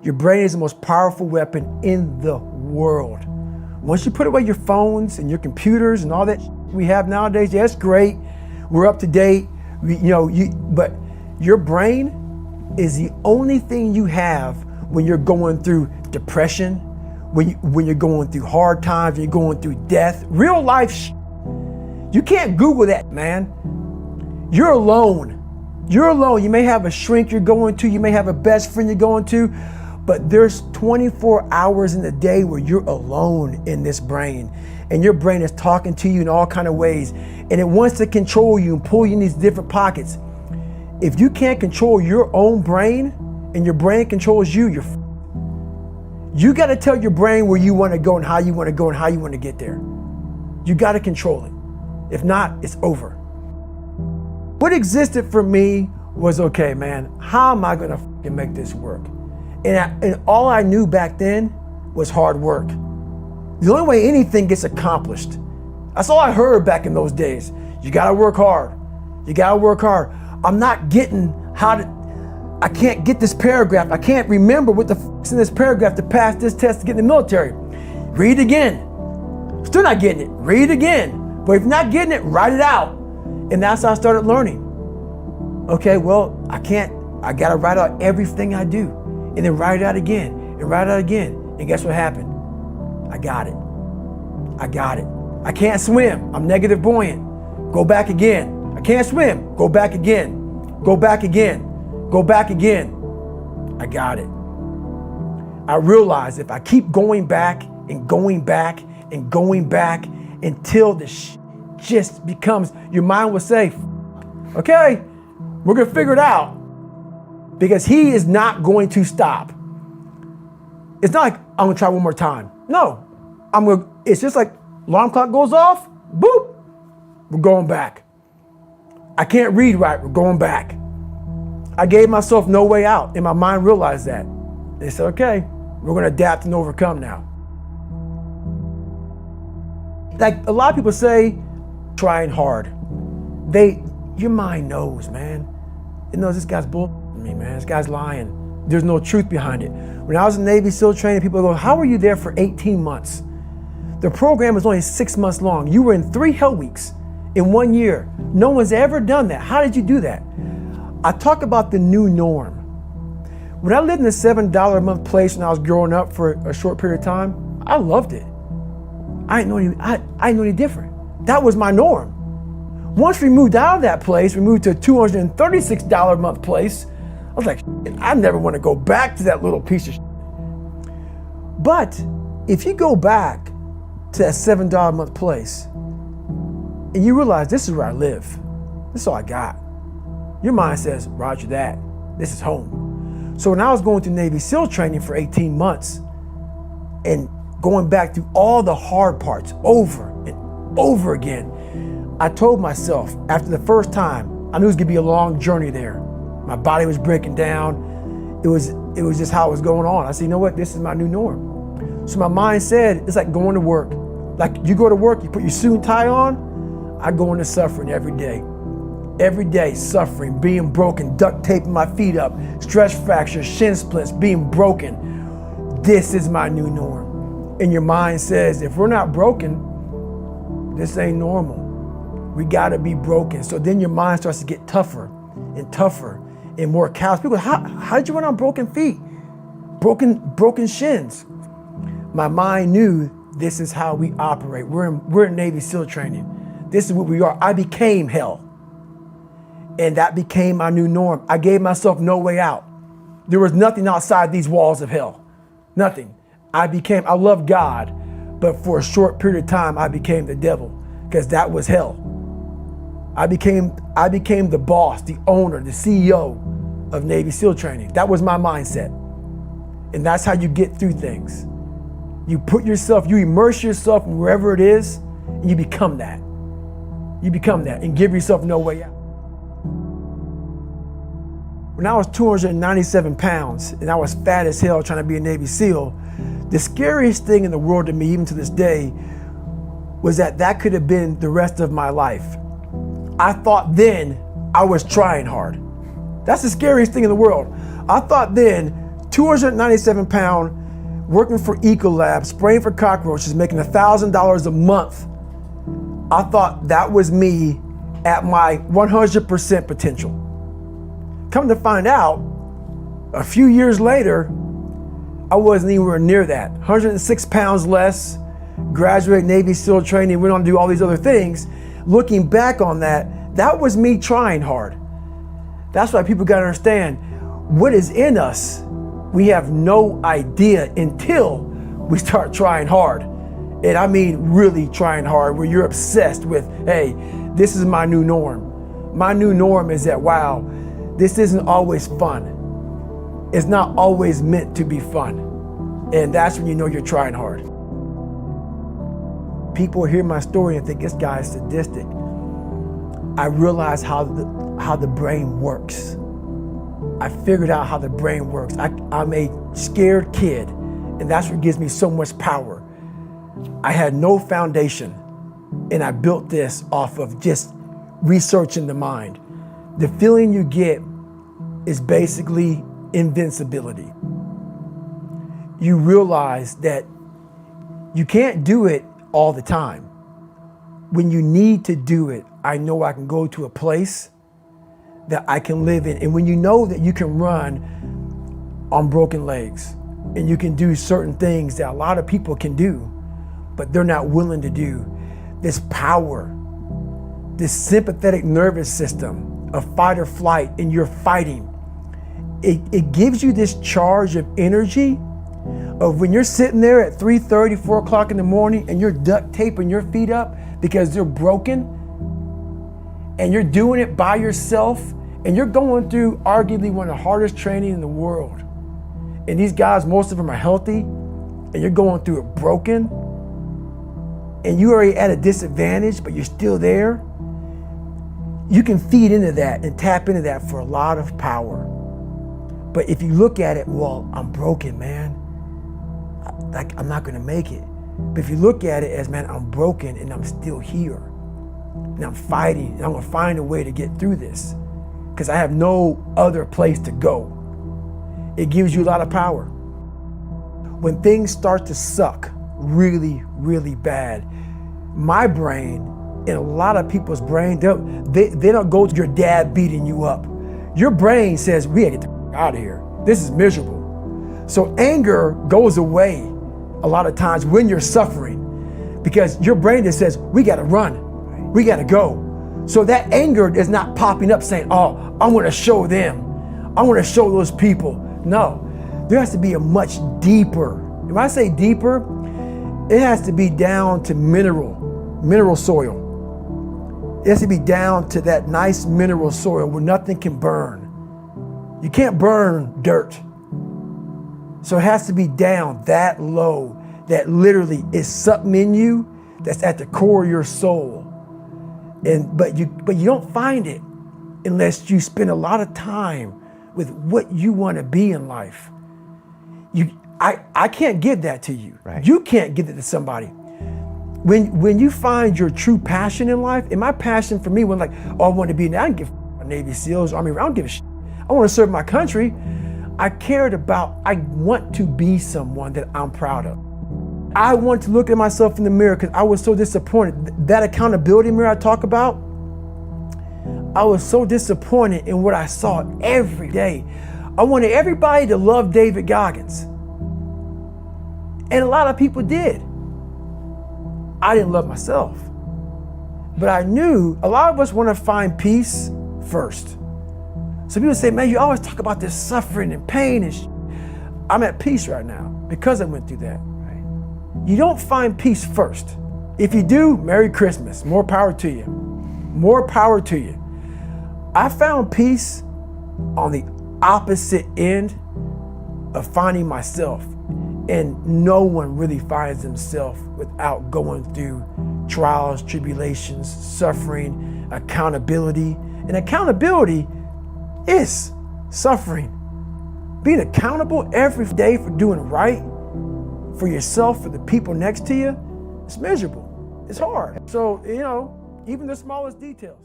Your brain is the most powerful weapon in the world. Once you put away your phones and your computers and all that we have nowadays, yeah, it's great. We're up to date. But your brain is the only thing you have when you're going through depression, when you're going through hard times, when you're going through death, real life. You can't Google that, man. You're alone. You're alone. You may have a shrink you're going to, you may have a best friend you're going to, but there's 24 hours in the day where you're alone in this brain, and your brain is talking to you in all kinds of ways, and it wants to control you and pull you in these different pockets. If you can't control your own brain and your brain controls you, you got to tell your brain where you want to go and how you want to go and how you want to get there. You got to control it. If not, it's over. What existed for me was, okay, man, how am I going to make this work? And all I knew back then was hard work. The only way anything gets accomplished. That's all I heard back in those days. You got to work hard. You got to work hard. I'm not getting I can't get this paragraph. I can't remember what the is in this paragraph to pass this test to get in the military. Read again. Still not getting it. Read again. But if you're not getting it, write it out. And that's how I started learning. Okay, well, I got to write out everything I do. And then write it out again and write it out again. And guess what happened? I got it. I can't swim. I'm negative buoyant. Go back again. I can't swim. Go back again. Go back again. Go back again. I got it. I realized if I keep going back and going back and going back until the just becomes, your mind will say, okay, we're going to figure it out. Because he is not going to stop. It's not like I'm going to try one more time. No, it's just like alarm clock goes off, boop, we're going back. I can't read right, we're going back. I gave myself no way out, and my mind realized that. They said, okay, we're going to adapt and overcome now. Like a lot of people say, trying hard. Your mind knows, man. It knows this guy's bull. Me, man, this guy's lying. There's no truth behind it. When I was in Navy SEAL training, people go, how were you there for 18 months? The program was only 6 months long. You were in 3 hell weeks in 1 year. No one's ever done that. How did you do that? I talk about the new norm. When I lived in a $7 a month place when I was growing up for a short period of time, I loved it. I didn't know any different. That was my norm. Once we moved out of that place, we moved to a $236 a month place. I was like, I never want to go back to that little piece of shit. But if you go back to that $7 a month place and you realize this is where I live, this is all I got, your mind says, roger that, this is home. So when I was going through Navy SEAL training for 18 months and going back through all the hard parts over and over again, I told myself after the first time, I knew it was gonna be a long journey there. My body was breaking down. It was just how it was going on. I said, you know what? This is my new norm. So my mind said, it's like going to work. Like you go to work, you put your suit and tie on. I go into suffering every day. Every day suffering, being broken, duct taping my feet up, stress fractures, shin splints, being broken. This is my new norm. And your mind says, if we're not broken, this ain't normal. We gotta be broken. So then your mind starts to get tougher and tougher and more callous. People, how did you run on broken feet? Broken shins. My mind knew this is how we operate. We're in Navy SEAL training. This is what we are. I became hell. And that became my new norm. I gave myself no way out. There was nothing outside these walls of hell. Nothing. I love God, but for a short period of time, I became the devil because that was hell. I became the boss, the owner, the CEO of Navy SEAL training. That was my mindset. And that's how you get through things. You immerse yourself in wherever it is, and you become that. You become that and give yourself no way out. When I was 297 pounds and I was fat as hell trying to be a Navy SEAL, the scariest thing in the world to me, even to this day, was that could have been the rest of my life. I thought then I was trying hard. That's the scariest thing in the world. I thought then 297 pound, working for Ecolab, spraying for cockroaches, making $1,000 a month. I thought that was me at my 100% potential. Come to find out, a few years later, I wasn't anywhere near that. 106 pounds less, graduated Navy SEAL training, went on to do all these other things. Looking back on that, that was me trying hard. That's why people gotta understand, what is in us, we have no idea until we start trying hard. And I mean really trying hard, where you're obsessed with, hey, this is my new norm. My new norm is that, wow, this isn't always fun. It's not always meant to be fun. And that's when you know you're trying hard. People hear my story and think this guy is sadistic. I realized how the brain works. I figured out how the brain works. I'm a scared kid, and that's what gives me so much power. I had no foundation, and I built this off of just researching the mind. The feeling you get is basically invincibility. You realize that you can't do it all the time. When you need to do it, I know I can go to a place that I can live in. And when you know that you can run on broken legs and you can do certain things that a lot of people can do, but they're not willing to do, this power, this sympathetic nervous system of fight or flight, and you're fighting, it gives you this charge of energy of when you're sitting there at 3:30, 4 o'clock in the morning and you're duct taping your feet up because they're broken, and you're doing it by yourself, and you're going through arguably one of the hardest training in the world. And these guys, most of them are healthy, and you're going through it broken, and you're already at a disadvantage, but you're still there. You can feed into that and tap into that for a lot of power. But if you look at it, well, I'm broken, man. I'm not gonna make it. But if you look at it as, man, I'm broken and I'm still here. And I'm fighting, and I'm gonna find a way to get through this because I have no other place to go. It gives you a lot of power. When things start to suck really, really bad, my brain and a lot of people's brain, they don't go to your dad beating you up. Your brain says, we gotta get the out of here. This is miserable. So anger goes away a lot of times when you're suffering because your brain just says, we gotta run, we gotta go. So that anger is not popping up saying, oh, I wanna show them, I wanna show those people. No, there has to be a much deeper, when I say deeper, it has to be down to mineral soil. It has to be down to that nice mineral soil where nothing can burn. You can't burn dirt. So it has to be down that low, that literally is something in you that's at the core of your soul. But you don't find it unless you spend a lot of time with what you want to be in life. I can't give that to you. Right. You can't give it to somebody. When you find your true passion in life, and my passion for me was like, oh, I want to be, I don't give a Navy SEALs, Army, I don't give a shit. I want to serve my country. I want to be someone that I'm proud of. I want to look at myself in the mirror because I was so disappointed. That accountability mirror I talk about, I was so disappointed in what I saw every day. I wanted everybody to love David Goggins. And a lot of people did. I didn't love myself. But I knew a lot of us want to find peace first. So people say, man, you always talk about this suffering and pain and I'm at peace right now because I went through that. Right? You don't find peace first. If you do, Merry Christmas. More power to you. More power to you. I found peace on the opposite end of finding myself. And no one really finds themselves without going through trials, tribulations, suffering, accountability. And accountability is suffering. Being accountable every day for doing right for yourself, for the people next to you, it's miserable. It's hard. So, even the smallest details.